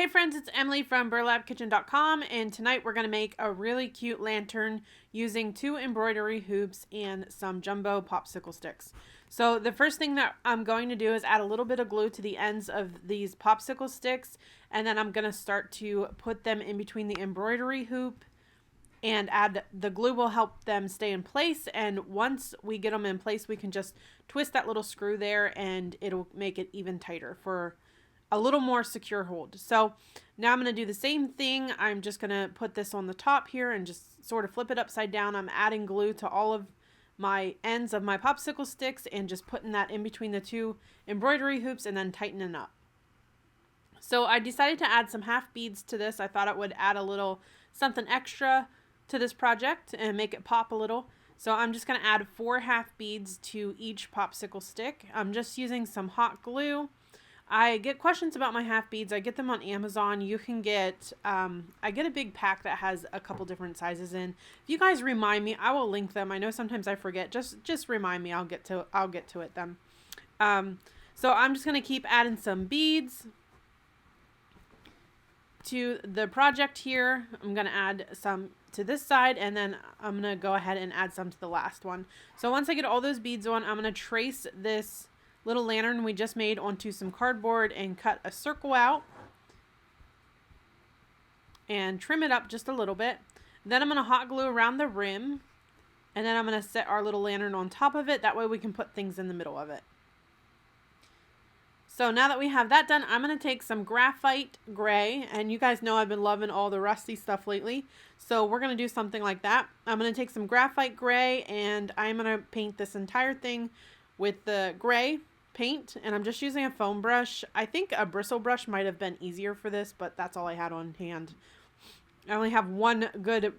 Hey friends, it's Emily from burlapkitchen.com, and tonight we're going to make a really cute lantern using 2 embroidery hoops and some jumbo popsicle sticks. So the first thing that I'm going to do is add a little bit of glue to the ends of these popsicle sticks, and then I'm going to start to put them in between the embroidery hoop and add the glue will help them stay in place, and once we get them in place we can just twist that little screw there and it'll make it even tighter for a little more secure hold. So now I'm going to do the same thing. I'm just going to put this on the top here and just sort of flip it upside down. I'm adding glue to all of my ends of my popsicle sticks and just putting that in between the 2 embroidery hoops and then tightening up. So I decided to add some half beads to this. I thought it would add a little something extra to this project and make it pop a little. So I'm just going to add 4 half beads to each popsicle stick. I'm just using some hot glue. I get questions about my half beads. I get them on Amazon. You can get, I get a big pack that has a couple different sizes in. If you guys remind me, I will link them. I know sometimes I forget. Just remind me. I'll get to it then. So I'm just going to keep adding some beads to the project here. I'm going to add some to this side, and then I'm going to go ahead and add some to the last one. So once I get all those beads on, I'm going to trace this little lantern we just made onto some cardboard and cut a circle out and trim it up just a little bit. Then I'm going to hot glue around the rim, and then I'm going to set our little lantern on top of it. That way we can put things in the middle of it. So now that we have that done, I'm going to take some graphite gray, and you guys know I've been loving all the rusty stuff lately. So we're going to do something like that. I'm going to take some graphite gray, and I'm going to paint this entire thing with the gray paint, and I'm just using a foam brush. I think a bristle brush might have been easier for this, but that's all I had on hand. I only have one good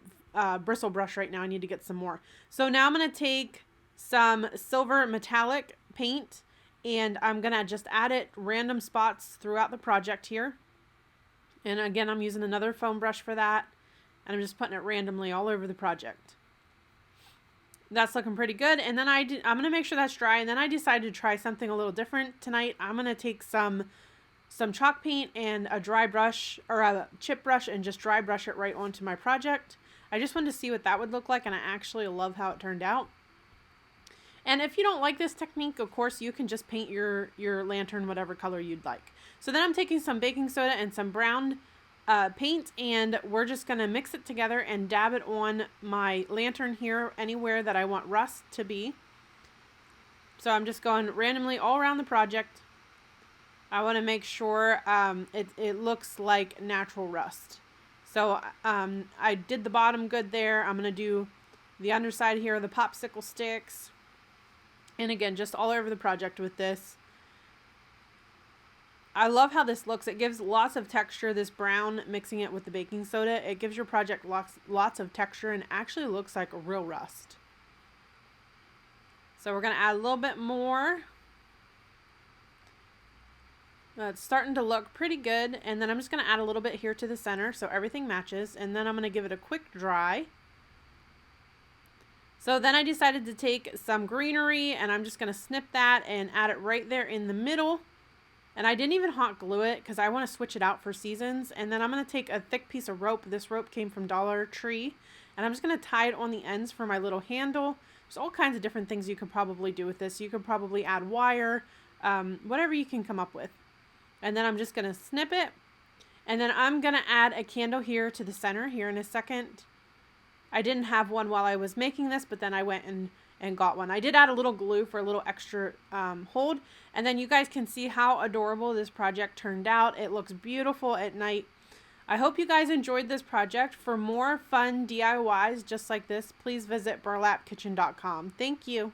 bristle brush right now. I need to get some more. So now I'm going to take some silver metallic paint, and I'm going to just add it random spots throughout the project here. And again, I'm using another foam brush for that, and I'm just putting it randomly all over the project. That's looking pretty good. And then I'm going to make sure that's dry. And then I decided to try something a little different tonight. I'm going to take some chalk paint and a dry brush or a chip brush and just dry brush it right onto my project. I just wanted to see what that would look like, and I actually love how it turned out. And if you don't like this technique, of course, you can just paint your lantern whatever color you'd like. So then I'm taking some baking soda and some brown paint, and we're just going to mix it together and dab it on my lantern here anywhere that I want rust to be. So I'm just going randomly all around the project. I want to make sure it looks like natural rust. So I did the bottom good there. I'm going to do the underside here of the popsicle sticks. And again, just all over the project with this. I love how this looks. It gives lots of texture, this brown, mixing it with the baking soda. It gives your project lots of texture and actually looks like a real rust. So we're going to add a little bit more. It's starting to look pretty good. And then I'm just going to add a little bit here to the center so everything matches. And then I'm going to give it a quick dry. So then I decided to take some greenery, and I'm just going to snip that and add it right there in the middle. And I didn't even hot glue it because I want to switch it out for seasons. And then I'm going to take a thick piece of rope. This rope came from Dollar Tree. And I'm just going to tie it on the ends for my little handle. There's all kinds of different things you could probably do with this. You could probably add wire, whatever you can come up with. And then I'm just going to snip it. And then I'm going to add a candle here to the center here in a second. I didn't have one while I was making this, but then I went and got one. I did add a little glue for a little extra hold. And then you guys can see how adorable this project turned out. It looks beautiful at night. I hope you guys enjoyed this project. For more fun DIYs just like this, please visit burlapkitchen.com. Thank you.